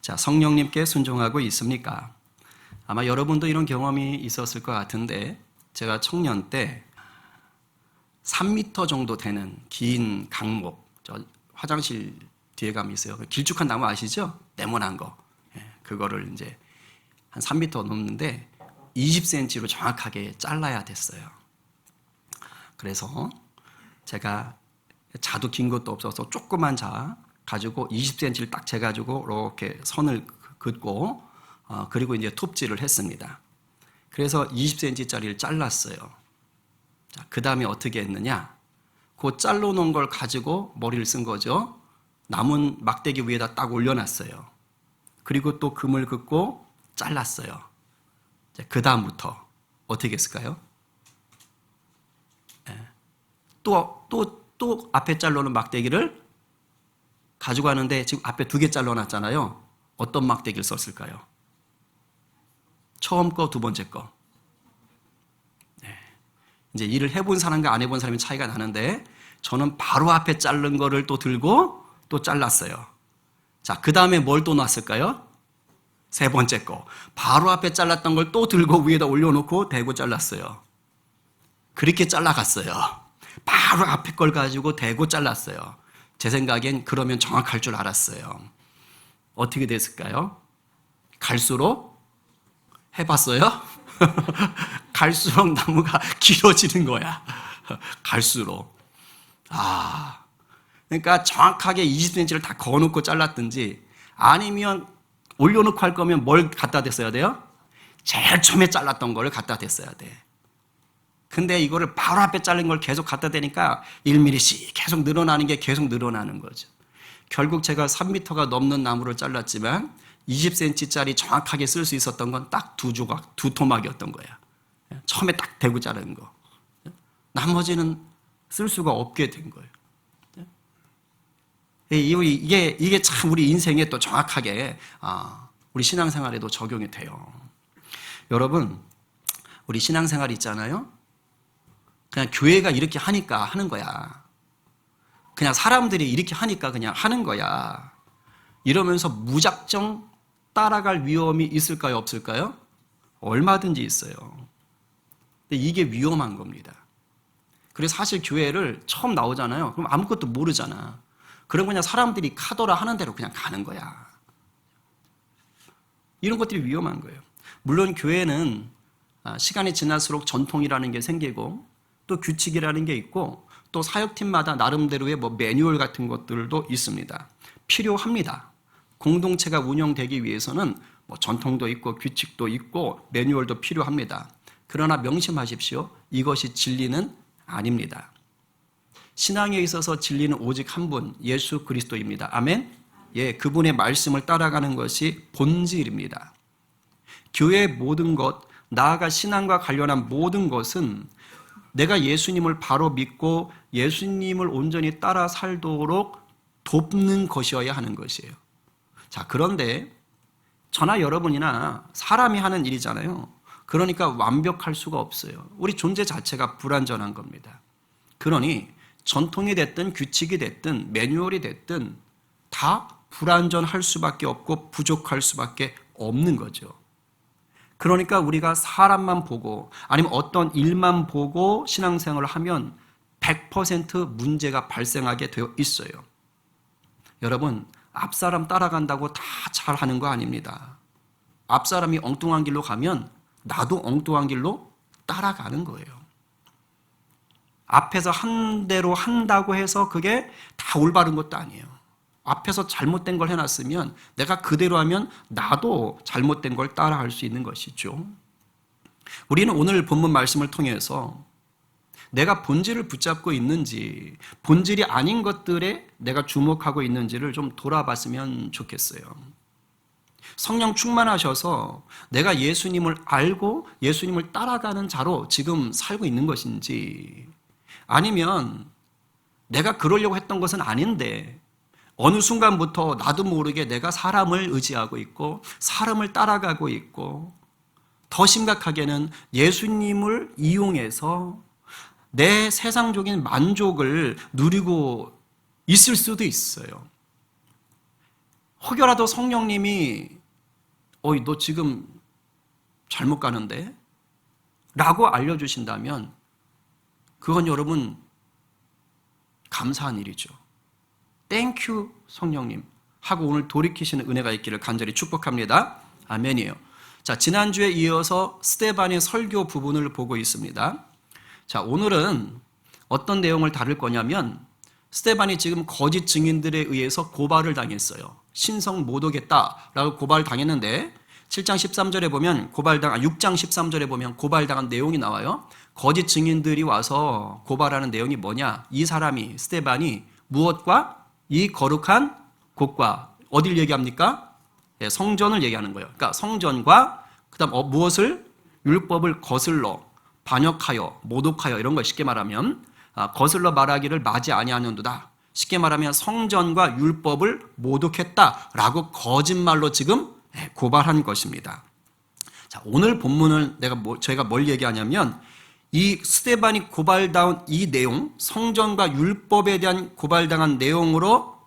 자, 성령님께 순종하고 있습니까? 아마 여러분도 이런 경험이 있었을 것 같은데, 제가 청년 때 3m 정도 되는 긴 강목, 저 화장실 뒤에 가면 있어요. 길쭉한 나무 아시죠? 네모난 거. 그거를 이제 한 3m 넘는데 20cm로 정확하게 잘라야 됐어요. 그래서 제가 자도 긴 것도 없어서 조그만 자 가지고 20cm를 딱 재가지고 이렇게 선을 긋고 그리고 이제 톱질을 했습니다. 그래서 20cm짜리를 잘랐어요. 자, 그 다음에 어떻게 했느냐? 그 잘라놓은 걸 가지고 머리를 쓴 거죠. 남은 막대기 위에다 딱 올려놨어요. 그리고 또 금을 긋고 잘랐어요. 그 다음부터 어떻게 했을까요? 또 앞에 잘라놓은 막대기를 가지고 가는데 지금 앞에 2개 잘라놨잖아요. 어떤 막대기를 썼을까요? 처음 거, 두 번째 거. 이제 일을 해본 사람과 안 해본 사람의 차이가 나는데 저는 바로 앞에 자른 거를 또 들고 또 잘랐어요. 자, 그 다음에 뭘 또 놨을까요? 세 번째 거. 바로 앞에 잘랐던 걸 또 들고 위에다 올려놓고 대고 잘랐어요. 그렇게 잘라갔어요. 바로 앞에 걸 가지고 대고 잘랐어요. 제 생각엔 그러면 정확할 줄 알았어요. 어떻게 됐을까요? 갈수록 해봤어요? 갈수록 나무가 길어지는 거야. 갈수록. 그러니까 정확하게 20cm를 다 거놓고 잘랐든지 아니면 올려놓고 할 거면 뭘 갖다 댔어야 돼요? 제일 처음에 잘랐던 거를 갖다 댔어야 돼. 근데 이거를 바로 앞에 자른 걸 계속 갖다 대니까 1mm씩 계속 늘어나는 게 계속 늘어나는 거죠. 결국 제가 3m가 넘는 나무를 잘랐지만 20cm짜리 정확하게 쓸 수 있었던 건 딱 2조각, 2토막이었던 거야. 처음에 딱 대고 자른 거. 나머지는 쓸 수가 없게 된 거예요. 이게 참 우리 인생에 또 정확하게 우리 신앙생활에도 적용이 돼요. 여러분, 우리 신앙생활 있잖아요. 그냥 교회가 이렇게 하니까 하는 거야. 그냥 사람들이 이렇게 하니까 그냥 하는 거야. 이러면서 무작정 따라갈 위험이 있을까요? 없을까요? 얼마든지 있어요. 근데 이게 위험한 겁니다. 그래서 사실 교회를 처음 나오잖아요. 그럼 아무것도 모르잖아. 그럼 그냥 사람들이 카더라 하는 대로 그냥 가는 거야. 이런 것들이 위험한 거예요. 물론 교회는 시간이 지날수록 전통이라는 게 생기고 또 규칙이라는 게 있고 또 사역팀마다 나름대로의 매뉴얼 같은 것들도 있습니다. 필요합니다. 공동체가 운영되기 위해서는 전통도 있고 규칙도 있고 매뉴얼도 필요합니다. 그러나 명심하십시오. 이것이 진리는 아닙니다. 신앙에 있어서 진리는 오직 한 분, 예수 그리스도입니다. 아멘? 예, 그분의 말씀을 따라가는 것이 본질입니다. 교회의 모든 것, 나아가 신앙과 관련한 모든 것은 내가 예수님을 바로 믿고 예수님을 온전히 따라 살도록 돕는 것이어야 하는 것이에요. 자, 그런데 저나 여러분이나 사람이 하는 일이잖아요. 그러니까 완벽할 수가 없어요. 우리 존재 자체가 불완전한 겁니다. 그러니 전통이 됐든 규칙이 됐든 매뉴얼이 됐든 다 불완전할 수밖에 없고 부족할 수밖에 없는 거죠. 그러니까 우리가 사람만 보고 아니면 어떤 일만 보고 신앙생활을 하면 100% 문제가 발생하게 되어 있어요. 여러분, 앞사람 따라간다고 다 잘하는 거 아닙니다. 앞사람이 엉뚱한 길로 가면 나도 엉뚱한 길로 따라가는 거예요. 앞에서 한 대로 한다고 해서 그게 다 올바른 것도 아니에요. 앞에서 잘못된 걸 해놨으면 내가 그대로 하면 나도 잘못된 걸 따라할 수 있는 것이죠. 우리는 오늘 본문 말씀을 통해서 내가 본질을 붙잡고 있는지 본질이 아닌 것들에 내가 주목하고 있는지를 좀 돌아봤으면 좋겠어요. 성령 충만하셔서 내가 예수님을 알고 예수님을 따라가는 자로 지금 살고 있는 것인지 아니면 내가 그러려고 했던 것은 아닌데 어느 순간부터 나도 모르게 내가 사람을 의지하고 있고 사람을 따라가고 있고 더 심각하게는 예수님을 이용해서 내 세상적인 만족을 누리고 있을 수도 있어요. 혹여라도 성령님이 어이 너 지금 잘못 가는데? 라고 알려주신다면 그건 여러분 감사한 일이죠. 땡큐 성령님 하고 오늘 돌이키시는 은혜가 있기를 간절히 축복합니다. 아멘이에요. 자, 지난주에 이어서 스데반의 설교 부분을 보고 있습니다. 자, 오늘은 어떤 내용을 다룰 거냐면 스데반이 지금 거짓 증인들에 의해서 고발을 당했어요. 신성 모독했다라고 고발을 당했는데 7장 13절에 보면 6장 13절에 보면 고발당한 내용이 나와요. 거짓 증인들이 와서 고발하는 내용이 뭐냐? 이 사람이 스데반이 무엇과 이 거룩한 곳과 어딜 얘기합니까? 네, 성전을 얘기하는 거예요. 그러니까 성전과 그다음 무엇을 율법을 거슬러 반역하여 모독하여 이런 걸 쉽게 말하면 거슬러 말하기를 맞이 아니하는도다. 쉽게 말하면 성전과 율법을 모독했다라고 거짓말로 지금 고발한 것입니다. 자, 오늘 본문을 저희가 뭘 얘기하냐면 이 스데반이 고발당한 이 내용, 성전과 율법에 대한 고발당한 내용으로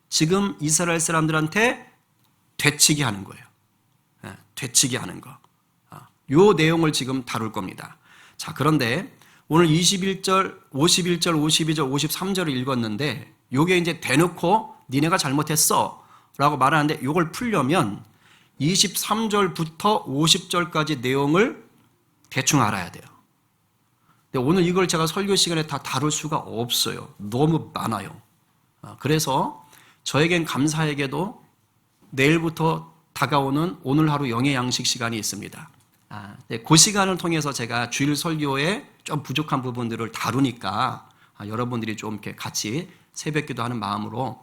지금 이스라엘 사람들한테 되치게 하는 거예요. 되치게 하는 거. 요 내용을 지금 다룰 겁니다. 자, 그런데 오늘 51절, 51절, 52절, 53절을 읽었는데 요게 이제 대놓고 니네가 잘못했어 라고 말하는데 요걸 풀려면 23절부터 50절까지 내용을 대충 알아야 돼요. 근데 오늘 이걸 제가 설교 시간에 다 다룰 수가 없어요. 너무 많아요. 그래서 저에겐 감사에게도 내일부터 다가오는 오늘 하루 영의 양식 시간이 있습니다. 그 시간을 통해서 제가 주일 설교에 좀 부족한 부분들을 다루니까 여러분들이 좀 이렇게 같이 새벽기도 하는 마음으로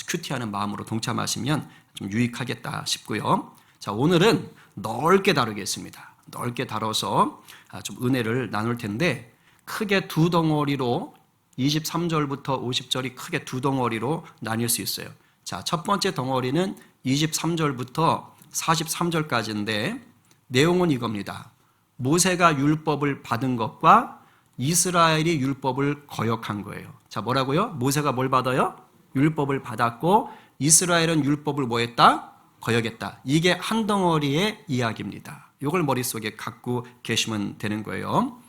큐티하는 마음으로 동참하시면 좀 유익하겠다 싶고요. 자, 오늘은 넓게 다루겠습니다. 넓게 다뤄서 좀 은혜를 나눌 텐데 크게 두 덩어리로 23절부터 50절이 크게 두 덩어리로 나뉠 수 있어요. 자, 첫 번째 덩어리는 23절부터 43절까지인데 내용은 이겁니다. 모세가 율법을 받은 것과 이스라엘이 율법을 거역한 거예요. 자, 뭐라고요? 모세가 뭘 받아요? 율법을 받았고 이스라엘은 율법을 뭐 했다? 거역했다. 이게 한 덩어리의 이야기입니다. 이걸 머릿속에 갖고 계시면 되는 거예요.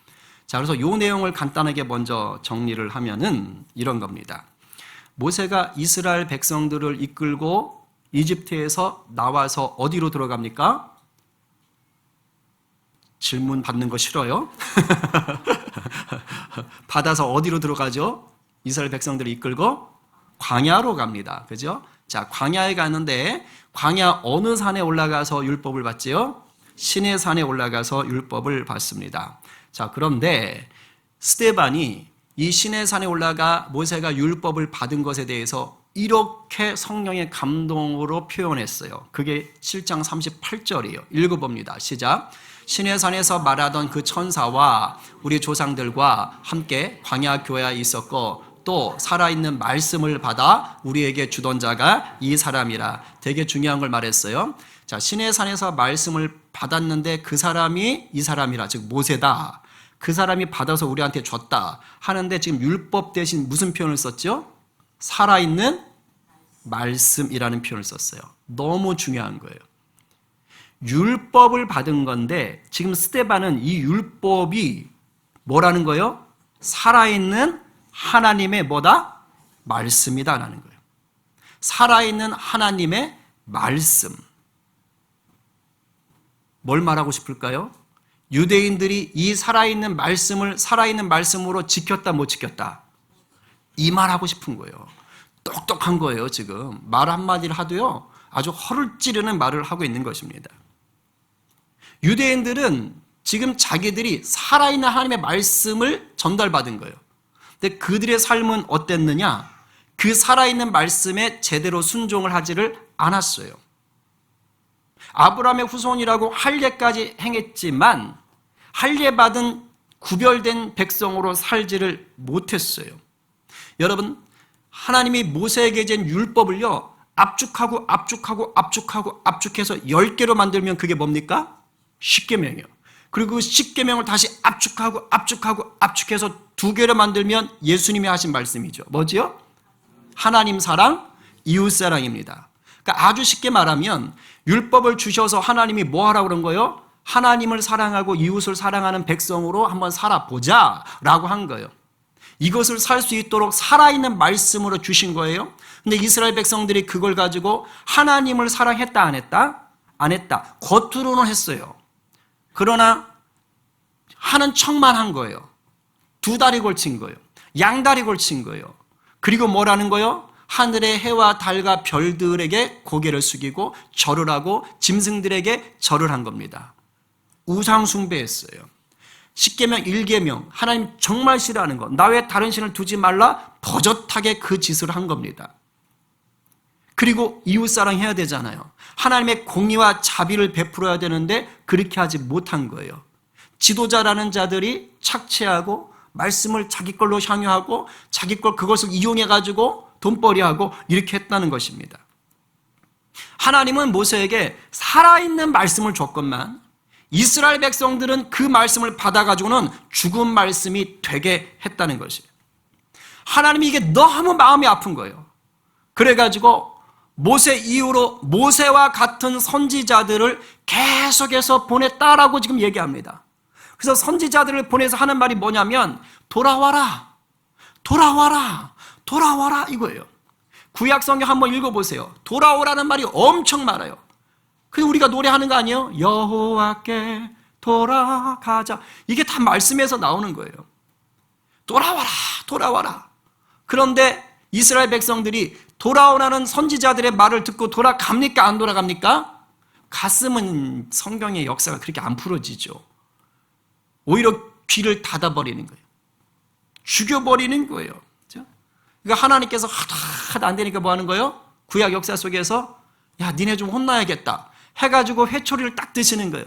자, 그래서 이 내용을 간단하게 먼저 정리를 하면은 이런 겁니다. 모세가 이스라엘 백성들을 이끌고 이집트에서 나와서 어디로 들어갑니까? 질문 받는 거 싫어요? 받아서 어디로 들어가죠? 이스라엘 백성들을 이끌고 광야로 갑니다. 그죠? 자, 광야에 가는데 광야 어느 산에 올라가서 율법을 받지요? 시내 산에 올라가서 율법을 받습니다. 자, 그런데 스데반이 이 시내 산에 올라가 모세가 율법을 받은 것에 대해서 이렇게 성령의 감동으로 표현했어요. 그게 7장 38절이에요. 읽어봅니다. 시작. 시내 산에서 말하던 그 천사와 우리 조상들과 함께 광야 교회에 있었고 또 살아있는 말씀을 받아 우리에게 주던 자가 이 사람이라. 되게 중요한 걸 말했어요. 자, 시내 산에서 말씀을 받았는데 그 사람이 이 사람이라, 즉 모세다. 그 사람이 받아서 우리한테 줬다 하는데 지금 율법 대신 무슨 표현을 썼죠? 살아있는 말씀이라는 표현을 썼어요. 너무 중요한 거예요. 율법을 받은 건데 지금 스데반은 이 율법이 뭐라는 거예요? 살아있는 하나님의 뭐다? 말씀이다라는 거예요. 살아있는 하나님의 말씀. 뭘 말하고 싶을까요? 유대인들이 이 살아있는 말씀을 살아있는 말씀으로 지켰다 못 지켰다? 이 말하고 싶은 거예요. 똑똑한 거예요. 지금 말 한마디를 하도요 아주 허를 찌르는 말을 하고 있는 것입니다. 유대인들은 지금 자기들이 살아있는 하나님의 말씀을 전달받은 거예요. 근데 그들의 삶은 어땠느냐? 그 살아있는 말씀에 제대로 순종을 하지를 않았어요. 아브라함의 후손이라고 할례까지 행했지만 할례받은 구별된 백성으로 살지를 못했어요. 여러분, 하나님이 모세에게 준 율법을요 압축하고 압축해서 10개로 만들면 그게 뭡니까? 십계명이요. 그리고 십계명을 다시 압축해서 2개로 만들면 예수님이 하신 말씀이죠. 뭐지요? 하나님 사랑, 이웃 사랑입니다. 그러니까 아주 쉽게 말하면 율법을 주셔서 하나님이 뭐 하라고 그런 거예요? 하나님을 사랑하고 이웃을 사랑하는 백성으로 한번 살아보자 라고 한 거예요. 이것을 살 수 있도록 살아있는 말씀으로 주신 거예요. 근데 이스라엘 백성들이 그걸 가지고 하나님을 사랑했다 안 했다? 안 했다. 겉으로는 했어요. 그러나 하는 척만 한 거예요. 두 다리 걸친 거예요. 양다리 걸친 거예요. 그리고 뭐라는 거예요? 하늘의 해와 달과 별들에게 고개를 숙이고 절을 하고 짐승들에게 절을 한 겁니다. 우상 숭배했어요. 십계명 1계명 하나님 정말 싫어하는 거, 나 외에 다른 신을 두지 말라, 버젓하게 그 짓을 한 겁니다. 그리고 이웃사랑 해야 되잖아요. 하나님의 공의와 자비를 베풀어야 되는데 그렇게 하지 못한 거예요. 지도자라는 자들이 착취하고 말씀을 자기 걸로 향유하고 자기 걸 그것을 이용해가지고 돈벌이하고 이렇게 했다는 것입니다. 하나님은 모세에게 살아있는 말씀을 줬건만 이스라엘 백성들은 그 말씀을 받아가지고는 죽은 말씀이 되게 했다는 것이에요. 하나님이 이게 너무 마음이 아픈 거예요. 그래가지고 모세 이후로 모세와 같은 선지자들을 계속해서 보냈다라고 지금 얘기합니다. 그래서 선지자들을 보내서 하는 말이 뭐냐면 돌아와라, 돌아와라, 돌아와라 이거예요. 구약 성경 한번 읽어보세요. 돌아오라는 말이 엄청 많아요. 그래서 우리가 노래하는 거 아니에요? 여호와께 돌아가자. 이게 다 말씀에서 나오는 거예요. 돌아와라, 돌아와라. 그런데 이스라엘 백성들이 돌아오라는 선지자들의 말을 듣고 돌아갑니까? 안 돌아갑니까? 가슴은 성경의 역사가 그렇게 안 풀어지죠. 오히려 귀를 닫아버리는 거예요. 죽여버리는 거예요. 그러니까 하나님께서 하다 안 되니까 뭐 하는 거예요? 구약 역사 속에서 야, 니네 좀 혼나야겠다 해가지고 회초리를 딱 드시는 거예요.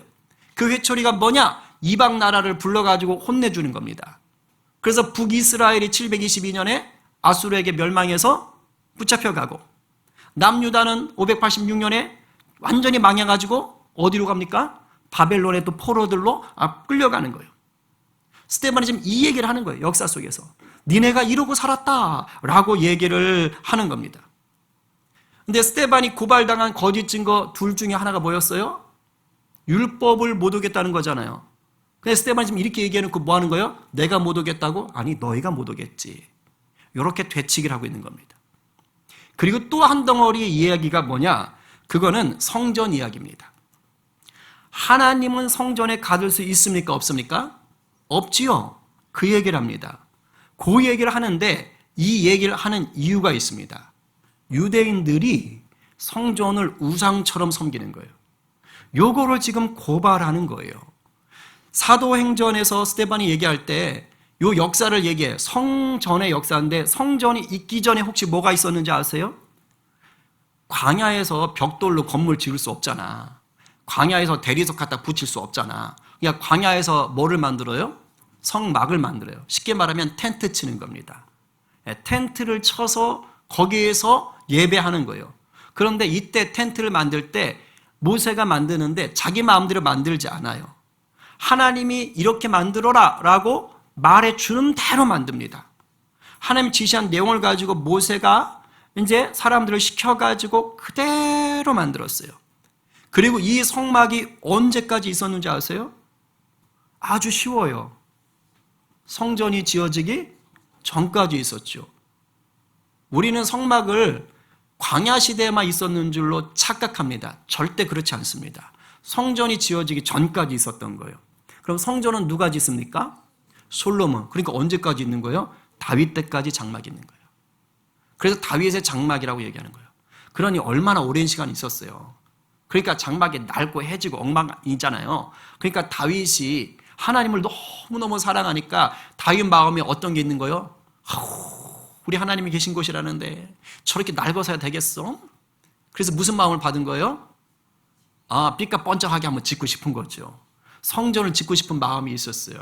그 회초리가 뭐냐? 이방 나라를 불러가지고 혼내주는 겁니다. 그래서 북이스라엘이 722년에 아수르에게 멸망해서 붙잡혀가고 남유다는 586년에 완전히 망해가지고 어디로 갑니까? 바벨론의 또 포로들로 끌려가는 거예요. 스데반이 지금 이 얘기를 하는 거예요. 역사 속에서. 니네가 이러고 살았다라고 얘기를 하는 겁니다. 근데 스데반이 고발당한 거짓 증거 둘 중에 하나가 뭐였어요? 율법을 못 오겠다는 거잖아요. 근데 스데반이 지금 이렇게 얘기해놓고 뭐 하는 거예요? 내가 못 오겠다고? 아니 너희가 못 오겠지. 이렇게 되치기를 하고 있는 겁니다. 그리고 또 한 덩어리의 이야기가 뭐냐? 그거는 성전 이야기입니다. 하나님은 성전에 가둘 수 있습니까? 없습니까? 없지요. 그 얘기를 합니다. 그 얘기를 하는데 이 얘기를 하는 이유가 있습니다. 유대인들이 성전을 우상처럼 섬기는 거예요. 요거를 지금 고발하는 거예요. 사도행전에서 스데반이 얘기할 때 요 역사를 얘기해요. 성전의 역사인데 성전이 있기 전에 혹시 뭐가 있었는지 아세요? 광야에서 벽돌로 건물 지을 수 없잖아. 광야에서 대리석 갖다 붙일 수 없잖아. 그러니까 광야에서 뭐를 만들어요? 성막을 만들어요. 쉽게 말하면 텐트 치는 겁니다. 텐트를 쳐서 거기에서 예배하는 거예요. 그런데 이때 텐트를 만들 때 모세가 만드는데 자기 마음대로 만들지 않아요. 하나님이 이렇게 만들어라 라고 말해 주는 대로 만듭니다. 하나님 지시한 내용을 가지고 모세가 이제 사람들을 시켜가지고 그대로 만들었어요. 그리고 이 성막이 언제까지 있었는지 아세요? 아주 쉬워요. 성전이 지어지기 전까지 있었죠. 우리는 성막을 광야 시대에만 있었는 줄로 착각합니다. 절대 그렇지 않습니다. 성전이 지어지기 전까지 있었던 거예요. 그럼 성전은 누가 짓습니까? 솔로몬. 그러니까 언제까지 있는 거예요? 다윗 때까지 장막이 있는 거예요. 그래서 다윗의 장막이라고 얘기하는 거예요. 그러니 얼마나 오랜 시간 있었어요. 그러니까 장막이 낡고 해지고 엉망이잖아요. 그러니까 다윗이 하나님을 너무너무 사랑하니까 다윗 마음에 어떤 게 있는 거예요? 우리 하나님이 계신 곳이라는데 저렇게 낡아서야 되겠어? 그래서 무슨 마음을 받은 거예요? 삐까뻔쩍하게 한번 짓고 싶은 거죠. 성전을 짓고 싶은 마음이 있었어요.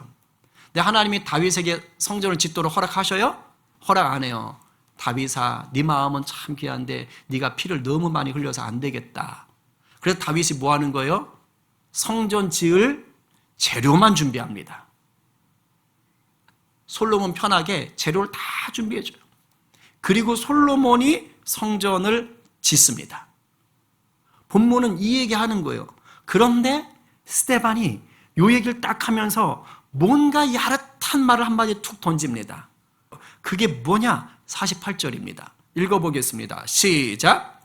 근데 하나님이 다윗에게 성전을 짓도록 허락하셔요? 허락 안 해요. 다윗아, 네 마음은 참 귀한데 네가 피를 너무 많이 흘려서 안 되겠다. 그래서 다윗이 뭐 하는 거예요? 성전 지을 재료만 준비합니다. 솔로몬 편하게 재료를 다 준비해줘요. 그리고 솔로몬이 성전을 짓습니다. 본문은 이 얘기하는 거예요. 그런데 스데반이 요 얘기를 딱 하면서 뭔가 야릇한 말을 한마디 툭 던집니다. 그게 뭐냐? 48절입니다. 읽어보겠습니다. 시작.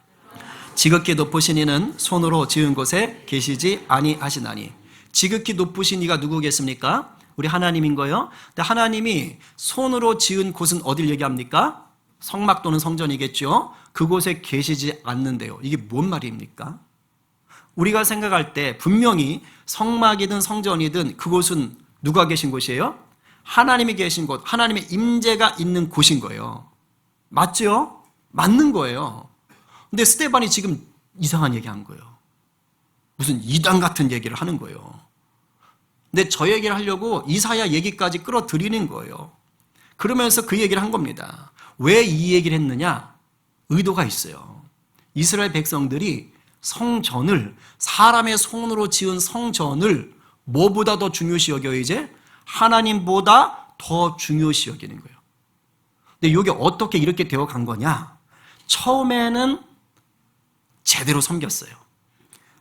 지극히 높으신 이는 손으로 지은 곳에 계시지 아니하시나니. 지극히 높으신 이가 누구겠습니까? 우리 하나님인 거예요. 근데 하나님이 손으로 지은 곳은 어딜 얘기합니까? 성막 또는 성전이겠죠. 그곳에 계시지 않는데요. 이게 뭔 말입니까? 우리가 생각할 때 분명히 성막이든 성전이든 그곳은 누가 계신 곳이에요? 하나님이 계신 곳, 하나님의 임재가 있는 곳인 거예요. 맞죠? 맞는 거예요. 근데 스데반이 지금 이상한 얘기한 거예요. 무슨 이단 같은 얘기를 하는 거예요. 근데 저 얘기를 하려고 이사야 얘기까지 끌어들이는 거예요. 그러면서 그 얘기를 한 겁니다. 왜 이 얘기를 했느냐? 의도가 있어요. 이스라엘 백성들이 성전을, 사람의 손으로 지은 성전을 뭐보다 더 중요시 여겨요, 이제? 하나님보다 더 중요시 여기는 거예요. 근데 이게 어떻게 이렇게 되어 간 거냐? 처음에는 제대로 섬겼어요.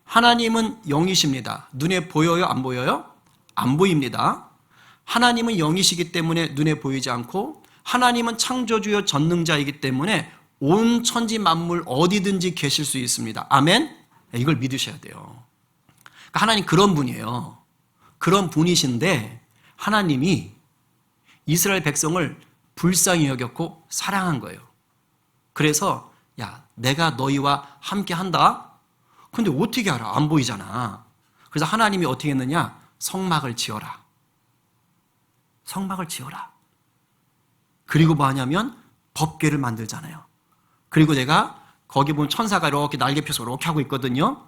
하나님은 영이십니다. 눈에 보여요? 안 보여요? 안 보입니다. 하나님은 영이시기 때문에 눈에 보이지 않고, 하나님은 창조주요 전능자이기 때문에 온 천지 만물 어디든지 계실 수 있습니다. 아멘? 이걸 믿으셔야 돼요. 그러니까 하나님 그런 분이에요. 그런 분이신데 하나님이 이스라엘 백성을 불쌍히 여겼고 사랑한 거예요. 그래서 야, 내가 너희와 함께 한다? 근데 어떻게 알아? 안 보이잖아. 그래서 하나님이 어떻게 했느냐? 성막을 지어라. 성막을 지어라. 그리고 뭐 하냐면 법궤를 만들잖아요. 그리고 내가 거기 보면 천사가 이렇게 날개 펴서 이렇게 하고 있거든요.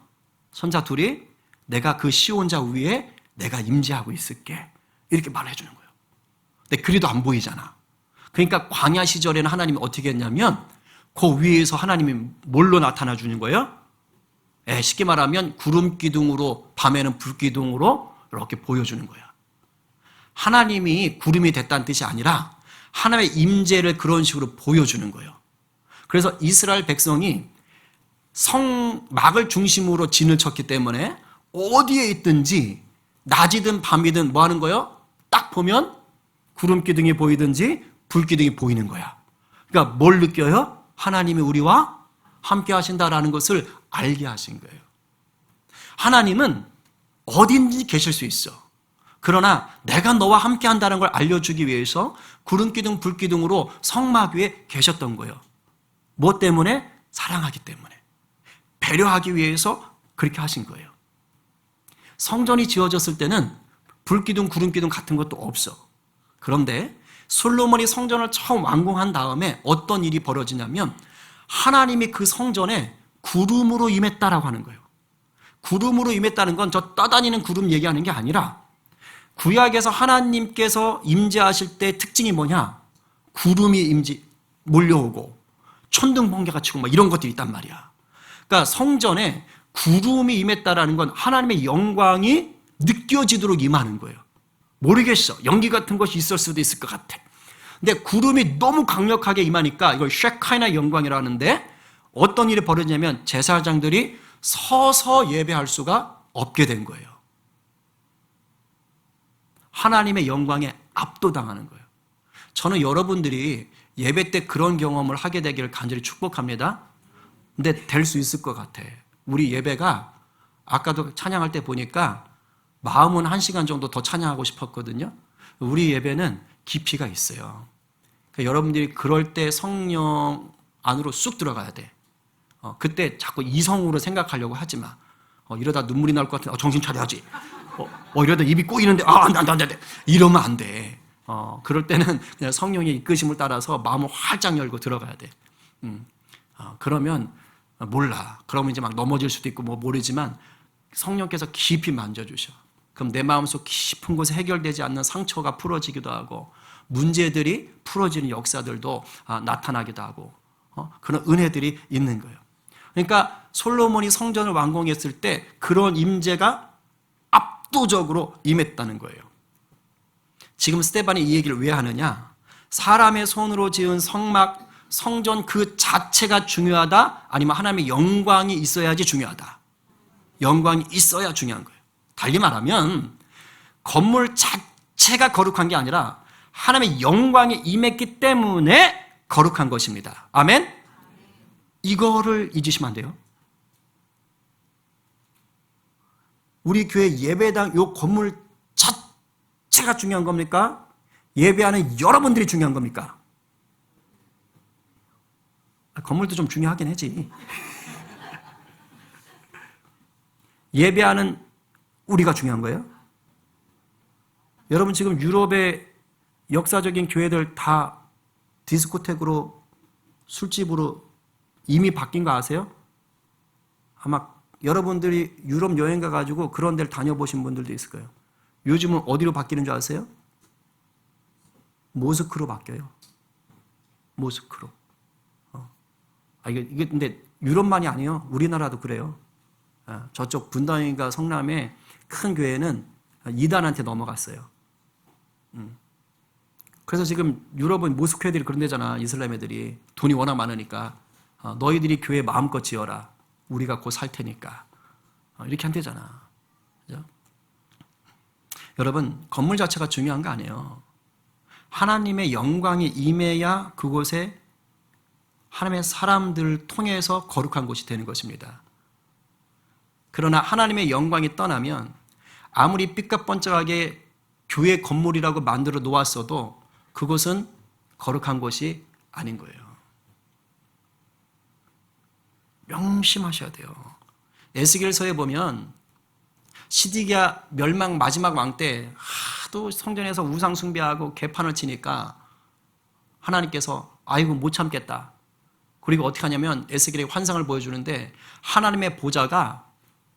천사 둘이 내가 그 시온자 위에 내가 임재하고 있을게. 이렇게 말해 주는 거예요. 근데 그래도 안 보이잖아. 그러니까 광야 시절에는 하나님이 어떻게 했냐면 그 위에서 하나님이 뭘로 나타나 주는 거예요? 쉽게 말하면 구름 기둥으로, 밤에는 불 기둥으로 이렇게 보여주는 거야. 하나님이 구름이 됐다는 뜻이 아니라 하나님의 임재를 그런 식으로 보여주는 거예요. 그래서 이스라엘 백성이 성막을 중심으로 진을 쳤기 때문에 어디에 있든지 낮이든 밤이든 뭐 하는 거예요? 딱 보면 구름 기둥이 보이든지 불 기둥이 보이는 거야. 그러니까 뭘 느껴요? 하나님이 우리와 함께 하신다라는 것을 알게 하신 거예요. 하나님은 어딘지 계실 수 있어. 그러나 내가 너와 함께 한다는 걸 알려주기 위해서 구름 기둥, 불 기둥으로 성막 위에 계셨던 거예요. 뭐 때문에? 사랑하기 때문에. 배려하기 위해서 그렇게 하신 거예요. 성전이 지어졌을 때는 불기둥, 구름기둥 같은 것도 없어. 그런데 솔로몬이 성전을 처음 완공한 다음에 어떤 일이 벌어지냐면 하나님이 그 성전에 구름으로 임했다라고 하는 거예요. 구름으로 임했다는 건 저 떠다니는 구름 얘기하는 게 아니라 구약에서 하나님께서 임재하실 때 특징이 뭐냐? 구름이 몰려오고 천둥 번개가 치고 막 이런 것들이 있단 말이야. 그러니까 성전에 구름이 임했다라는 건 하나님의 영광이 느껴지도록 임하는 거예요. 모르겠어. 연기 같은 것이 있을 수도 있을 것 같아. 근데 구름이 너무 강력하게 임하니까 이걸 쉐카이나 영광이라 하는데 어떤 일이 벌어지냐면 제사장들이 서서 예배할 수가 없게 된 거예요. 하나님의 영광에 압도당하는 거예요. 저는 여러분들이 예배 때 그런 경험을 하게 되기를 간절히 축복합니다. 근데 될 수 있을 것 같아. 우리 예배가 아까도 찬양할 때 보니까 마음은 1시간 정도 더 찬양하고 싶었거든요. 우리 예배는 깊이가 있어요. 그러니까 여러분들이 그럴 때 성령 안으로 쑥 들어가야 돼. 그때 자꾸 이성으로 생각하려고 하지 마. 이러다 눈물이 나올 것 같은데 정신 차려야지. 이러다 입이 꼬이는데 안 돼. 이러면 안 돼. 그럴 때는 그냥 성령의 이끄심을 따라서 마음을 활짝 열고 들어가야 돼. 그러면 몰라. 그러면 이제 막 넘어질 수도 있고 뭐 모르지만 성령께서 깊이 만져주셔. 그럼 내 마음속 깊은 곳에 해결되지 않는 상처가 풀어지기도 하고 문제들이 풀어지는 역사들도 나타나기도 하고 그런 은혜들이 있는 거예요. 그러니까 솔로몬이 성전을 완공했을 때 그런 임재가 압도적으로 임했다는 거예요. 지금 스데반이 이 얘기를 왜 하느냐? 사람의 손으로 지은 성막, 성전 그 자체가 중요하다? 아니면 하나님의 영광이 있어야지 중요하다? 영광이 있어야 중요한 거예요. 달리 말하면 건물 자체가 거룩한 게 아니라 하나님의 영광이 임했기 때문에 거룩한 것입니다. 아멘? 이거를 잊으시면 안 돼요. 우리 교회 예배당 요 건물 자체가 중요한 겁니까? 예배하는 여러분들이 중요한 겁니까? 건물도 좀 중요하긴 하지. 예배하는 우리가 중요한 거예요? 여러분 지금 유럽의 역사적인 교회들 다 디스코텍으로 술집으로 이미 바뀐 거 아세요? 아마 여러분들이 유럽 여행 가가지고 그런 데를 다녀보신 분들도 있을 거예요. 요즘은 어디로 바뀌는 줄 아세요? 모스크로 바뀌어요. 모스크로. 이게 근데 유럽만이 아니에요. 우리나라도 그래요. 저쪽 분당인가 성남의 큰 교회는 이단한테 넘어갔어요. 그래서 지금 유럽은 모스크애들이 그런 데잖아. 이슬람 애들이. 돈이 워낙 많으니까. 너희들이 교회 마음껏 지어라. 우리가 곧 살 테니까. 이렇게 한대잖아. 그죠? 여러분, 건물 자체가 중요한 거 아니에요. 하나님의 영광이 임해야 그곳에 하나님의 사람들을 통해서 거룩한 곳이 되는 것입니다. 그러나 하나님의 영광이 떠나면 아무리 삐까뻔쩍하게 교회 건물이라고 만들어 놓았어도 그곳은 거룩한 곳이 아닌 거예요. 명심하셔야 돼요. 에스겔서에 보면 시디기야 멸망 마지막 왕 때 하도 성전에서 우상 숭배하고 개판을 치니까 하나님께서 아이고 못 참겠다. 그리고 어떻게 하냐면 에스겔의 환상을 보여주는데 하나님의 보좌가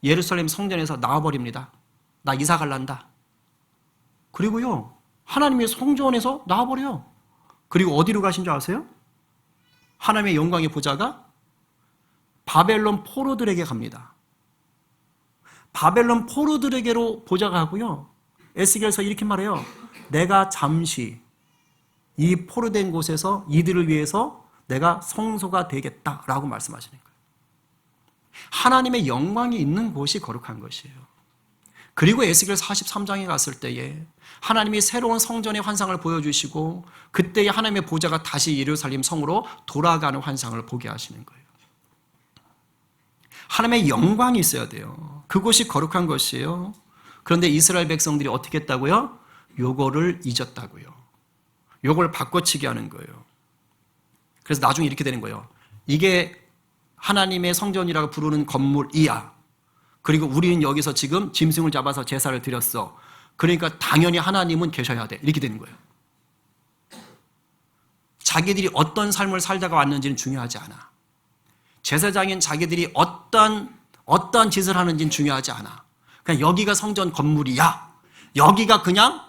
예루살렘 성전에서 나와버립니다. 나 이사 갈란다. 그리고요 하나님의 성전에서 나와버려요. 그리고 어디로 가신 줄 아세요? 하나님의 영광의 보좌가 바벨론 포로들에게 갑니다. 바벨론 포로들에게로 보좌가 가고요. 에스겔서 이렇게 말해요. 내가 잠시 이 포로된 곳에서 이들을 위해서 내가 성소가 되겠다라고 말씀하시는 거예요. 하나님의 영광이 있는 곳이 거룩한 것이에요. 그리고 에스겔 43장에 갔을 때에 하나님이 새로운 성전의 환상을 보여주시고 그때에 하나님의 보좌가 다시 예루살렘 성으로 돌아가는 환상을 보게 하시는 거예요. 하나님의 영광이 있어야 돼요. 그곳이 거룩한 것이에요. 그런데 이스라엘 백성들이 어떻게 했다고요? 요거를 잊었다고요. 요걸 바꿔치기 하는 거예요. 그래서 나중에 이렇게 되는 거예요. 이게 하나님의 성전이라고 부르는 건물이야. 그리고 우리는 여기서 지금 짐승을 잡아서 제사를 드렸어. 그러니까 당연히 하나님은 계셔야 돼. 이렇게 되는 거예요. 자기들이 어떤 삶을 살다가 왔는지는 중요하지 않아. 제사장인 자기들이 어떤 짓을 하는지는 중요하지 않아. 그냥 여기가 성전 건물이야. 여기가 그냥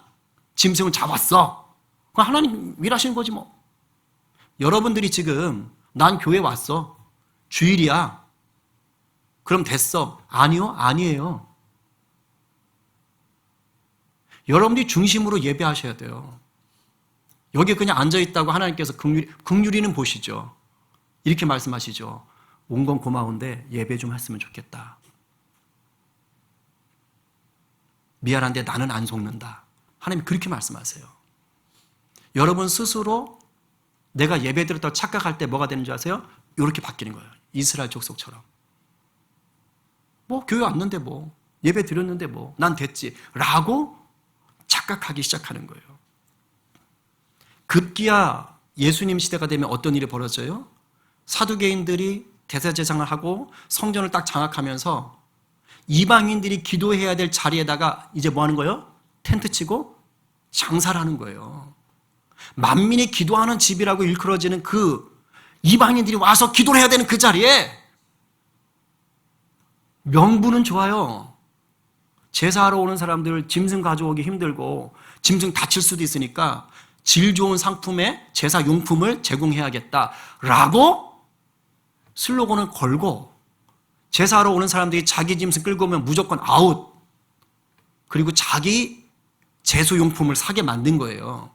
짐승을 잡았어. 그럼 하나님 일하시는 거지 뭐. 여러분들이 지금 난 교회 왔어. 주일이야. 그럼 됐어. 아니요, 아니에요. 여러분들이 중심으로 예배하셔야 돼요. 여기 그냥 앉아있다고 하나님께서 긍휼히는 보시죠. 이렇게 말씀하시죠. 온 건 고마운데 예배 좀 했으면 좋겠다. 미안한데 나는 안 속는다. 하나님 그렇게 말씀하세요. 여러분 스스로 내가 예배 드렸다고 착각할 때 뭐가 되는 줄 아세요? 이렇게 바뀌는 거예요. 이스라엘 족속처럼. 뭐 교회 왔는데 뭐 예배 드렸는데 뭐 난 됐지 라고 착각하기 시작하는 거예요. 급기야 예수님 시대가 되면 어떤 일이 벌어져요? 사두개인들이 대제사장을 하고 성전을 딱 장악하면서 이방인들이 기도해야 될 자리에다가 이제 뭐 하는 거예요? 텐트 치고 장사를 하는 거예요. 만민이 기도하는 집이라고 일컬어지는 그 이방인들이 와서 기도를 해야 되는 그 자리에 명분은 좋아요. 제사하러 오는 사람들 짐승 가져오기 힘들고 짐승 다칠 수도 있으니까 질 좋은 상품의 제사 용품을 제공해야겠다라고 슬로건을 걸고 제사하러 오는 사람들이 자기 짐승 끌고 오면 무조건 아웃. 그리고 자기 제수용품을 사게 만든 거예요.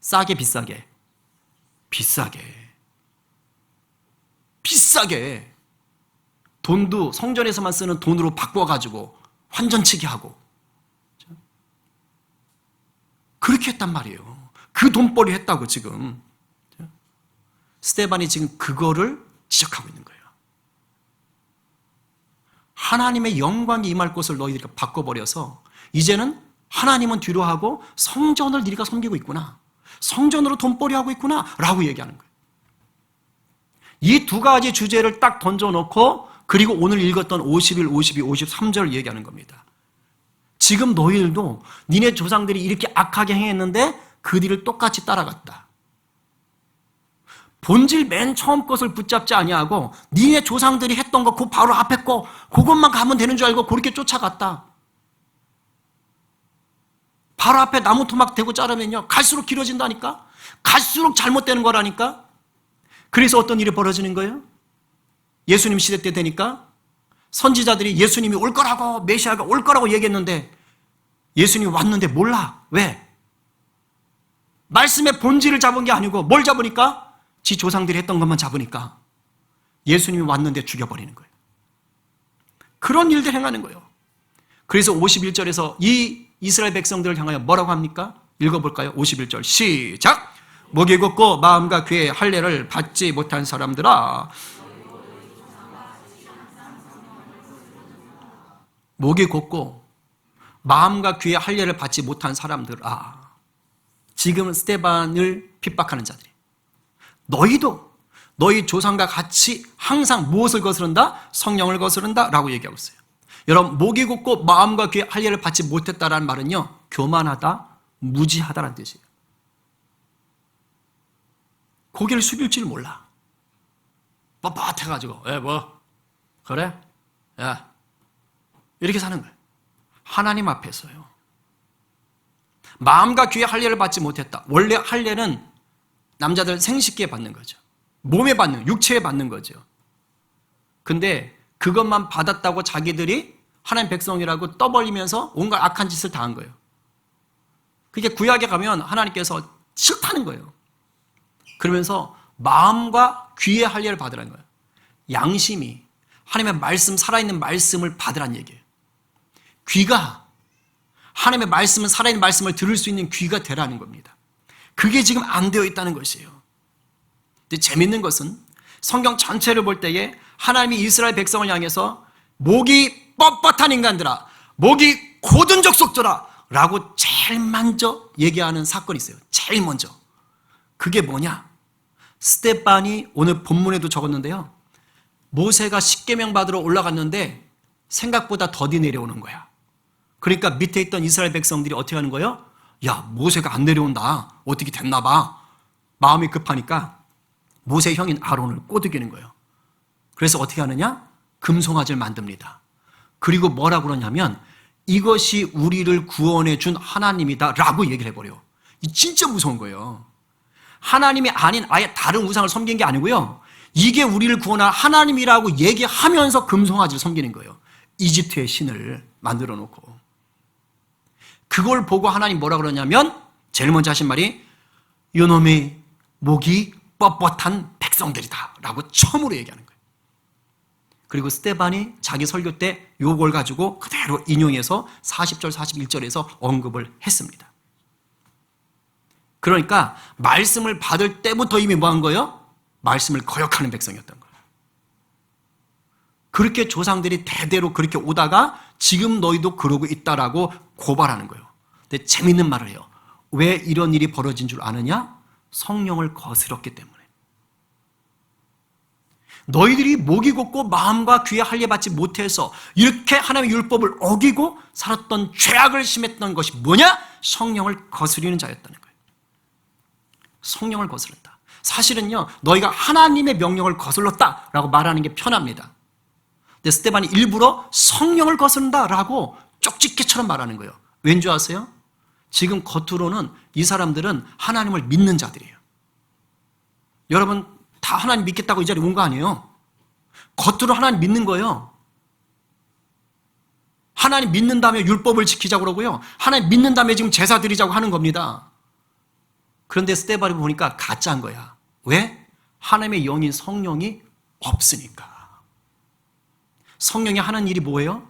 싸게 비싸게. 비싸게. 비싸게. 돈도 성전에서만 쓰는 돈으로 바꿔가지고 환전치기 하고 그렇게 했단 말이에요. 그 돈벌이 했다고 지금. 스데반이 지금 그거를 지적하고 있는 거예요. 하나님의 영광이 임할 곳을 너희들이 바꿔버려서 이제는 하나님은 뒤로 하고 성전을 네가 섬기고 있구나. 성전으로 돈벌이 하고 있구나 라고 얘기하는 거예요. 이 두 가지 주제를 딱 던져놓고 그리고 오늘 읽었던 51, 52, 53절을 얘기하는 겁니다. 지금 너희들도 니네 조상들이 이렇게 악하게 행했는데 그 뒤를 똑같이 따라갔다. 본질 맨 처음 것을 붙잡지 아니하고 니네 조상들이 했던 거 그 바로 앞에 거 그것만 가면 되는 줄 알고 그렇게 쫓아갔다. 바로 앞에 나무 토막 대고 자르면요 갈수록 길어진다니까. 갈수록 잘못되는 거라니까. 그래서 어떤 일이 벌어지는 거예요? 예수님 시대 때 되니까 선지자들이 예수님이 올 거라고 메시아가 올 거라고 얘기했는데 예수님이 왔는데 몰라. 왜? 말씀의 본질을 잡은 게 아니고 뭘 잡으니까? 지 조상들이 했던 것만 잡으니까 예수님이 왔는데 죽여버리는 거예요. 그런 일들 행하는 거예요. 그래서 51절에서 이 이스라엘 백성들을 향하여 뭐라고 합니까? 읽어볼까요? 51절 시작! 목이 곧고 마음과 귀에 할례를 받지 못한 사람들아, 목이 곧고 마음과 귀에 할례를 받지 못한 사람들아. 지금 스데반을 핍박하는 자들이 너희도 너희 조상과 같이 항상 무엇을 거스른다? 성령을 거스른다 라고 얘기하고 있어요. 여러분, 목이 곧고 마음과 귀에 할례를 받지 못했다라는 말은요 교만하다, 무지하다라는 뜻이에요. 고개를 숙일 줄 몰라. 뻣뻣해가지고 뭐 그래? 야 이렇게 사는 거예요. 하나님 앞에서요. 마음과 귀에 할례를 받지 못했다. 원래 할례는 남자들 생식기에 받는 거죠. 몸에 받는, 육체에 받는 거죠. 근데 그것만 받았다고 자기들이 하나님 백성이라고 떠벌리면서 온갖 악한 짓을 다 한 거예요. 그게 구약에 가면 하나님께서 싫다는 거예요. 그러면서 마음과 귀의 할례를 받으라는 거예요. 양심이 하나님의 말씀, 살아있는 말씀을 받으라는 얘기예요. 귀가 하나님의 말씀은 살아있는 말씀을 들을 수 있는 귀가 되라는 겁니다. 그게 지금 안 되어 있다는 것이에요. 근데 재밌는 것은 성경 전체를 볼 때에 하나님이 이스라엘 백성을 향해서 목이 뻣뻣한 인간들아, 목이 고든 족속들아 라고 제일 먼저 얘기하는 사건이 있어요. 제일 먼저. 그게 뭐냐? 스데반이 오늘 본문에도 적었는데요. 모세가 십계명 받으러 올라갔는데 생각보다 더디 내려오는 거야. 그러니까 밑에 있던 이스라엘 백성들이 어떻게 하는 거예요? 야, 모세가 안 내려온다. 어떻게 됐나 봐. 마음이 급하니까 모세 형인 아론을 꼬드기는 거예요. 그래서 어떻게 하느냐? 금송아지를 만듭니다. 그리고 뭐라고 그러냐면 이것이 우리를 구원해 준 하나님이다 라고 얘기를 해버려요. 진짜 무서운 거예요. 하나님이 아닌 아예 다른 우상을 섬긴 게 아니고요. 이게 우리를 구원할 하나님이라고 얘기하면서 금송아지를 섬기는 거예요. 이집트의 신을 만들어 놓고. 그걸 보고 하나님 뭐라 그러냐면 제일 먼저 하신 말이 이놈의 목이 뻣뻣한 백성들이다 라고 처음으로 얘기하는 거예요. 그리고 스데반이 자기 설교 때 요걸 가지고 그대로 인용해서 40절 41절에서 언급을 했습니다. 그러니까 말씀을 받을 때부터 이미 뭐 한 거예요? 말씀을 거역하는 백성이었던 거예요. 그렇게 조상들이 대대로 그렇게 오다가 지금 너희도 그러고 있다라고 고발하는 거예요. 근데 재밌는 말을 해요. 왜 이런 일이 벌어진 줄 아느냐? 성령을 거스렸기 때문에. 너희들이 목이 곧고 마음과 귀에 할례 받지 못해서 이렇게 하나님의 율법을 어기고 살았던 죄악을 심했던 것이 뭐냐? 성령을 거스리는 자였다는 거예요. 성령을 거슬렀다. 사실은요, 너희가 하나님의 명령을 거슬렀다라고 말하는 게 편합니다. 근데 스데반이 일부러 성령을 거스른다라고 쪽집게처럼 말하는 거예요. 왠지 아세요? 지금 겉으로는 이 사람들은 하나님을 믿는 자들이에요. 여러분 다 하나님 믿겠다고 이 자리에 온 거 아니에요? 겉으로 하나님 믿는 거예요. 하나님 믿는 다음에 율법을 지키자고 그러고요. 하나님 믿는 다음에 지금 제사 드리자고 하는 겁니다. 그런데 스데반이 보니까 가짜인 거야. 왜? 하나님의 영인 성령이 없으니까. 성령이 하는 일이 뭐예요?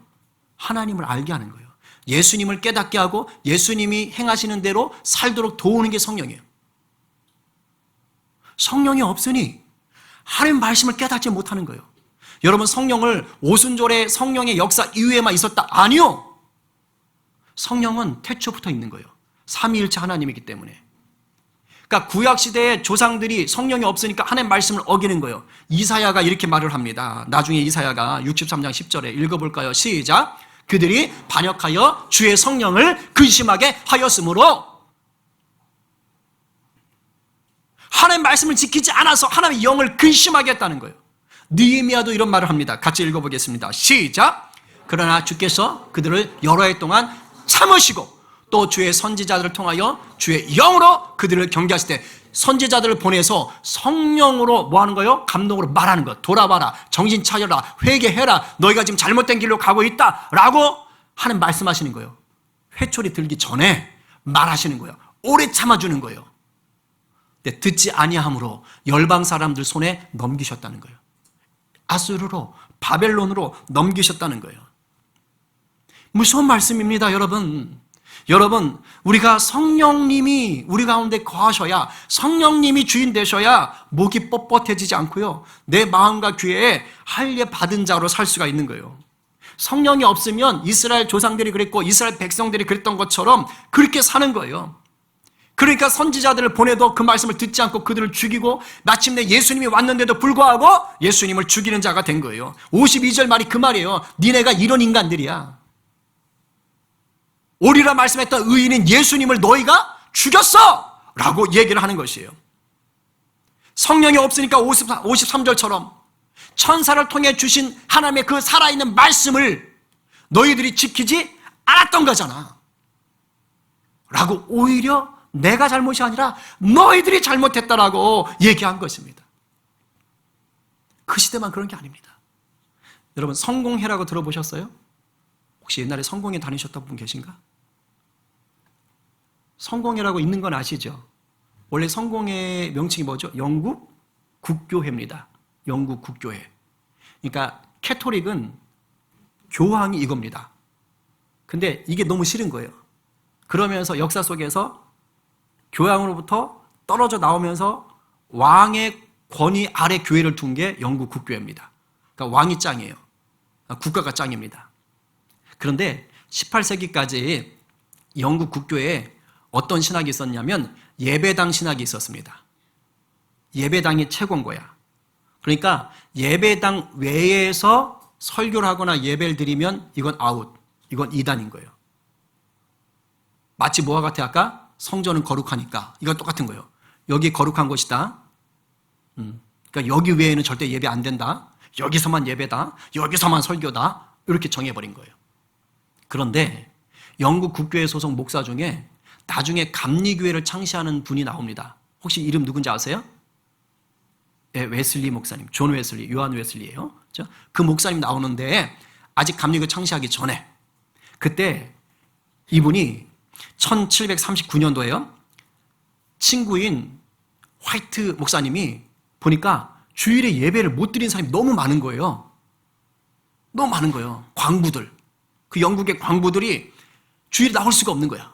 하나님을 알게 하는 거예요. 예수님을 깨닫게 하고 예수님이 행하시는 대로 살도록 도우는 게 성령이에요. 성령이 없으니 하나님 말씀을 깨닫지 못하는 거예요. 여러분, 성령을 오순절에 성령의 역사 이후에만 있었다? 아니요. 성령은 태초부터 있는 거예요. 삼위일체 하나님이기 때문에. 그러니까 구약시대의 조상들이 성령이 없으니까 하나님 말씀을 어기는 거예요. 이사야가 이렇게 말을 합니다. 나중에 이사야가 63장 10절에 읽어볼까요? 시작. 그들이 반역하여 주의 성령을 근심하게 하였으므로, 하나님 말씀을 지키지 않아서 하나님의 영을 근심하게 했다는 거예요. 느헤미야도 이런 말을 합니다. 같이 읽어보겠습니다. 시작. 그러나 주께서 그들을 여러 해 동안 참으시고 또 주의 선지자들을 통하여 주의 영으로 그들을 경계하실 때, 선지자들을 보내서 성령으로 뭐 하는 거예요? 감동으로 말하는 거. 돌아봐라, 정신 차려라, 회개해라, 너희가 지금 잘못된 길로 가고 있다 라고 하는 말씀하시는 거예요. 회초리 들기 전에 말하시는 거예요. 오래 참아주는 거예요. 근데 듣지 아니함으로 열방 사람들 손에 넘기셨다는 거예요. 아수르로, 바벨론으로 넘기셨다는 거예요. 무서운 말씀입니다, 여러분. 여러분, 우리가 성령님이 우리 가운데 거하셔야, 성령님이 주인 되셔야 목이 뻣뻣해지지 않고요, 내 마음과 귀에 할례 받은 자로 살 수가 있는 거예요. 성령이 없으면 이스라엘 조상들이 그랬고 이스라엘 백성들이 그랬던 것처럼 그렇게 사는 거예요. 그러니까 선지자들을 보내도 그 말씀을 듣지 않고 그들을 죽이고, 마침내 예수님이 왔는데도 불구하고 예수님을 죽이는 자가 된 거예요. 52절 말이 그 말이에요. 니네가 이런 인간들이야. 오리라 말씀했던 의인인 예수님을 너희가 죽였어! 라고 얘기를 하는 것이에요. 성령이 없으니까 53절처럼 천사를 통해 주신 하나님의 그 살아있는 말씀을 너희들이 지키지 않았던 거잖아 라고, 오히려 내가 잘못이 아니라 너희들이 잘못했다라고 얘기한 것입니다. 그 시대만 그런 게 아닙니다. 여러분, 성공회라고 들어보셨어요? 혹시 옛날에 성공회 다니셨던 분 계신가? 성공회라고 있는 건 아시죠? 원래 성공회 명칭이 뭐죠? 영국 국교회입니다. 영국 국교회. 그러니까 캐토릭은 교황이 이겁니다. 근데 이게 너무 싫은 거예요. 그러면서 역사 속에서 교황으로부터 떨어져 나오면서 왕의 권위 아래 교회를 둔 게 영국 국교회입니다. 그러니까 왕이 짱이에요. 국가가 짱입니다. 그런데 18세기까지 영국 국교회에 어떤 신학이 있었냐면 예배당 신학이 있었습니다. 예배당이 최고인 거야. 그러니까 예배당 외에서 설교를 하거나 예배를 드리면 이건 아웃, 이건 이단인 거예요. 마치 뭐와 같아? 아까 성전은 거룩하니까 이건 똑같은 거예요. 여기 거룩한 곳이다. 그러니까 여기 외에는 절대 예배 안 된다. 여기서만 예배다. 여기서만 설교다. 이렇게 정해버린 거예요. 그런데 영국 국교회 소속 목사 중에 나중에 감리교회를 창시하는 분이 나옵니다. 혹시 이름 누군지 아세요? 네, 웨슬리 목사님, 존 웨슬리, 요한 웨슬리예요. 그렇죠? 그 목사님 나오는데 아직 감리교 창시하기 전에, 그때 이분이 1739년도에요. 친구인 화이트 목사님이 보니까 주일에 예배를 못 드린 사람이 너무 많은 거예요. 너무 많은 거예요. 광부들. 그 영국의 광부들이 주일에 나올 수가 없는 거야.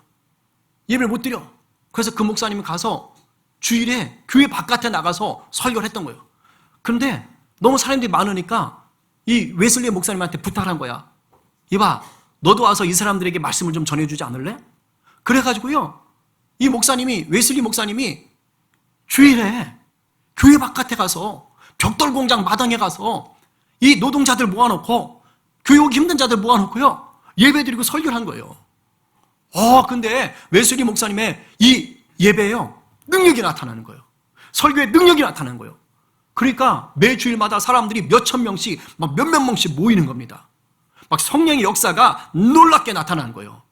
예배를 못 드려. 그래서 그 목사님이 가서 주일에 교회 바깥에 나가서 설교를 했던 거예요. 그런데 너무 사람들이 많으니까 이 웨슬리 목사님한테 부탁을 한 거야. 이봐, 너도 와서 이 사람들에게 말씀을 좀 전해주지 않을래? 그래가지고요, 이 목사님이, 웨슬리 목사님이 주일에 교회 바깥에 가서 벽돌 공장 마당에 가서 이 노동자들 모아놓고, 교회 오기 힘든 자들 모아놓고요, 예배드리고 설교를 한 거예요. 근데 웨슬리 목사님의 이 예배에요, 능력이 나타나는 거예요. 설교에 능력이 나타나는 거예요. 그러니까 매 주일마다 사람들이 몇천 명씩, 막 몇몇 명씩 모이는 겁니다. 막 성령의 역사가 놀랍게 나타나는 거예요.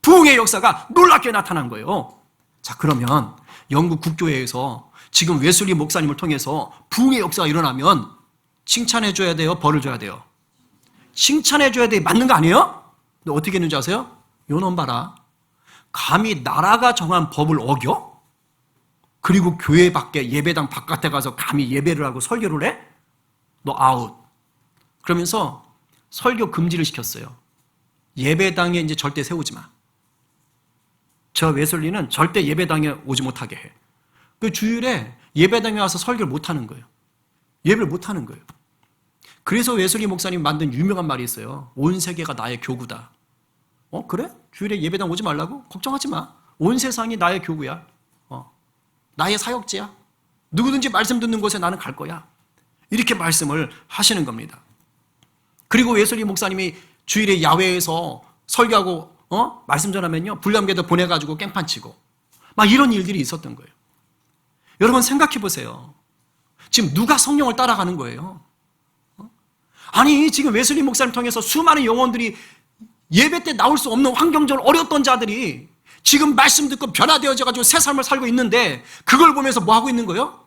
부흥의 역사가 놀랍게 나타난 거예요. 자, 그러면 영국 국교회에서 지금 웨슬리 목사님을 통해서 부흥의 역사가 일어나면 칭찬해줘야 돼요? 벌을 줘야 돼요? 칭찬해줘야 돼. 맞는 거 아니에요? 근데 어떻게 했는지 아세요? 요놈 봐라. 감히 나라가 정한 법을 어겨? 그리고 교회 밖에, 예배당 바깥에 가서 감히 예배를 하고 설교를 해? 너 아웃. 그러면서 설교 금지를 시켰어요. 예배당에 이제 절대 세우지 마. 저 웨슬리는 절대 예배당에 오지 못하게 해. 그 주일에 예배당에 와서 설교를 못하는 거예요. 예배를 못하는 거예요. 그래서 웨슬리 목사님이 만든 유명한 말이 있어요. 온 세계가 나의 교구다. 그래? 주일에 예배당 오지 말라고? 걱정하지 마. 온 세상이 나의 교구야. 나의 사역지야. 누구든지 말씀 듣는 곳에 나는 갈 거야. 이렇게 말씀을 하시는 겁니다. 그리고 웨슬리 목사님이 주일에 야외에서 설교하고 말씀 전하면요, 불량배도 보내가지고 깽판 치고 막 이런 일들이 있었던 거예요. 여러분 생각해 보세요. 지금 누가 성령을 따라가는 거예요? 아니 지금 웨슬리 목사님 통해서 수많은 영혼들이 예배 때 나올 수 없는 환경적으로 어려웠던 자들이 지금 말씀 듣고 변화되어져가지고 새 삶을 살고 있는데 그걸 보면서 뭐 하고 있는 거예요?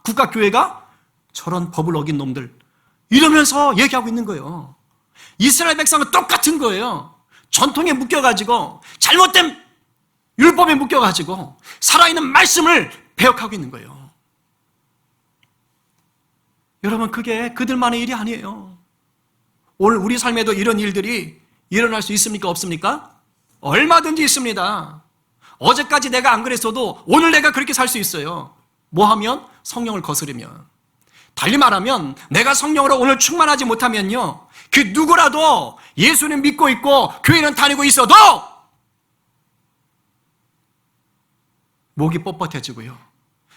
국가교회가 저런 법을 어긴 놈들 이러면서 얘기하고 있는 거예요. 이스라엘 백성은 똑같은 거예요. 전통에 묶여가지고 잘못된 율법에 묶여가지고 살아있는 말씀을 배역하고 있는 거예요. 여러분 그게 그들만의 일이 아니에요. 오늘 우리 삶에도 이런 일들이 일어날 수 있습니까? 없습니까? 얼마든지 있습니다. 어제까지 내가 안 그랬어도 오늘 내가 그렇게 살 수 있어요. 뭐 하면? 성령을 거스르면. 달리 말하면 내가 성령으로 오늘 충만하지 못하면요, 그 누구라도 예수는 믿고 있고 교회는 다니고 있어도 목이 뻣뻣해지고요,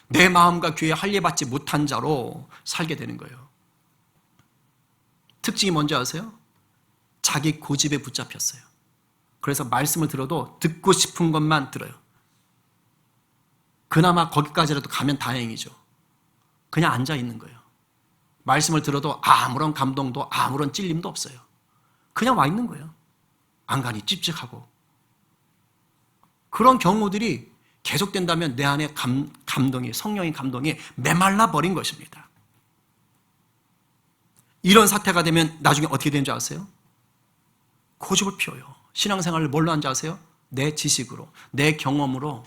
내 마음과 귀에 할례받지 못한 자로 살게 되는 거예요. 특징이 뭔지 아세요? 자기 고집에 붙잡혔어요. 그래서 말씀을 들어도 듣고 싶은 것만 들어요. 그나마 거기까지라도 가면 다행이죠. 그냥 앉아 있는 거예요. 말씀을 들어도 아무런 감동도 아무런 찔림도 없어요. 그냥 와 있는 거예요. 안간히 찝찝하고. 그런 경우들이 계속된다면 내 안에 감동이, 성령의 감동이 메말라 버린 것입니다. 이런 사태가 되면 나중에 어떻게 되는 줄 아세요? 고집을 피워요. 신앙생활을 뭘로 하는지 아세요? 내 지식으로, 내 경험으로,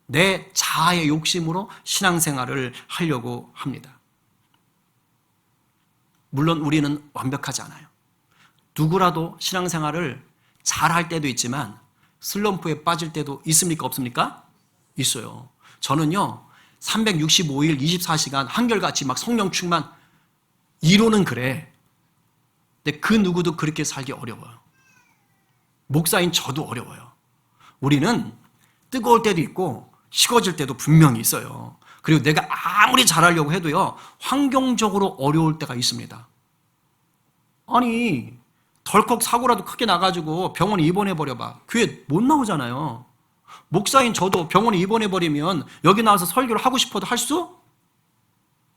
내 자아의 욕심으로 신앙생활을 하려고 합니다. 물론 우리는 완벽하지 않아요. 누구라도 신앙생활을 잘할 때도 있지만 슬럼프에 빠질 때도 있습니까? 없습니까? 있어요. 저는요 365일 24시간 한결같이 막 성령 충만 이론은 그래. 근데 그 누구도 그렇게 살기 어려워요. 목사인 저도 어려워요. 우리는 뜨거울 때도 있고 식어질 때도 분명히 있어요. 그리고 내가 아무리 잘하려고 해도요 환경적으로 어려울 때가 있습니다. 아니 덜컥 사고라도 크게 나가지고 병원에 입원해버려봐. 교회 못 나오잖아요. 목사인 저도 병원에 입원해버리면 여기 나와서 설교를 하고 싶어도 할 수?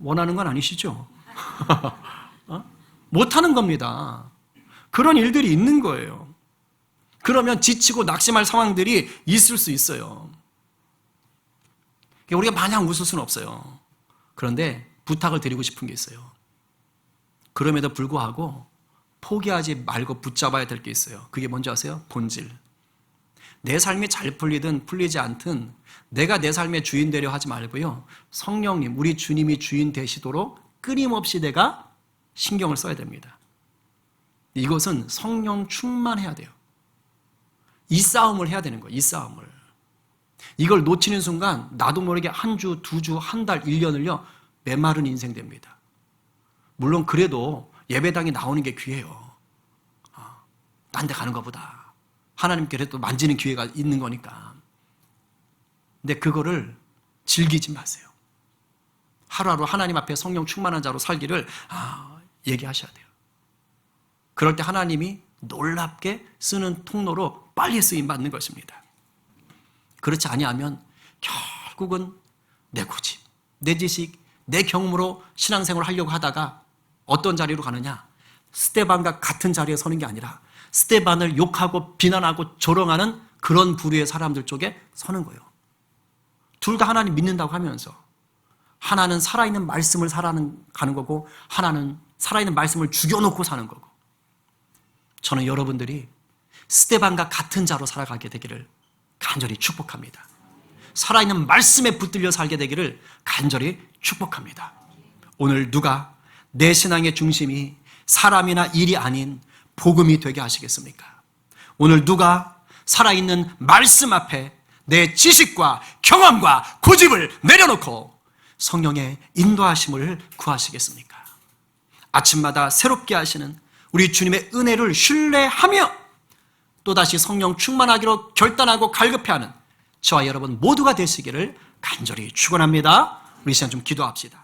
원하는 건 아니시죠? 못하는 겁니다. 그런 일들이 있는 거예요. 그러면 지치고 낙심할 상황들이 있을 수 있어요. 우리가 마냥 웃을 수는 없어요. 그런데 부탁을 드리고 싶은 게 있어요. 그럼에도 불구하고 포기하지 말고 붙잡아야 될 게 있어요. 그게 뭔지 아세요? 본질. 내 삶이 잘 풀리든 풀리지 않든 내가 내 삶의 주인 되려 하지 말고요, 성령님, 우리 주님이 주인 되시도록 끊임없이 내가 신경을 써야 됩니다. 이것은 성령 충만해야 돼요. 이 싸움을 해야 되는 거예요. 이 싸움을. 이걸 놓치는 순간 나도 모르게 한 주, 두 주, 한 달, 1년을요 메마른 인생 됩니다. 물론 그래도 예배당에 나오는 게 귀해요. 딴 데 가는 것보다 하나님께 또 만지는 기회가 있는 거니까. 근데 그거를 즐기지 마세요. 하루하루 하나님 앞에 성령 충만한 자로 살기를 얘기하셔야 돼요. 그럴 때 하나님이 놀랍게 쓰는 통로로 빨리 쓰임 받는 것입니다. 그렇지 아니하면 결국은 내 고집, 내 지식, 내 경험으로 신앙생활을 하려고 하다가 어떤 자리로 가느냐? 스데반과 같은 자리에 서는 게 아니라 스데반을 욕하고 비난하고 조롱하는 그런 부류의 사람들 쪽에 서는 거예요. 둘 다 하나님 믿는다고 하면서 하나는 살아있는 말씀을 살아가는 거고 하나는 살아있는 말씀을 죽여놓고 사는 거고. 저는 여러분들이 스데반과 같은 자로 살아가게 되기를 간절히 축복합니다. 살아있는 말씀에 붙들려 살게 되기를 간절히 축복합니다. 오늘 누가 내 신앙의 중심이 사람이나 일이 아닌 복음이 되게 하시겠습니까? 오늘 누가 살아있는 말씀 앞에 내 지식과 경험과 고집을 내려놓고 성령의 인도하심을 구하시겠습니까? 아침마다 새롭게 하시는 우리 주님의 은혜를 신뢰하며 또다시 성령 충만하기로 결단하고 갈급해하는 저와 여러분 모두가 되시기를 간절히 축원합니다. 우리 시간 좀 기도합시다.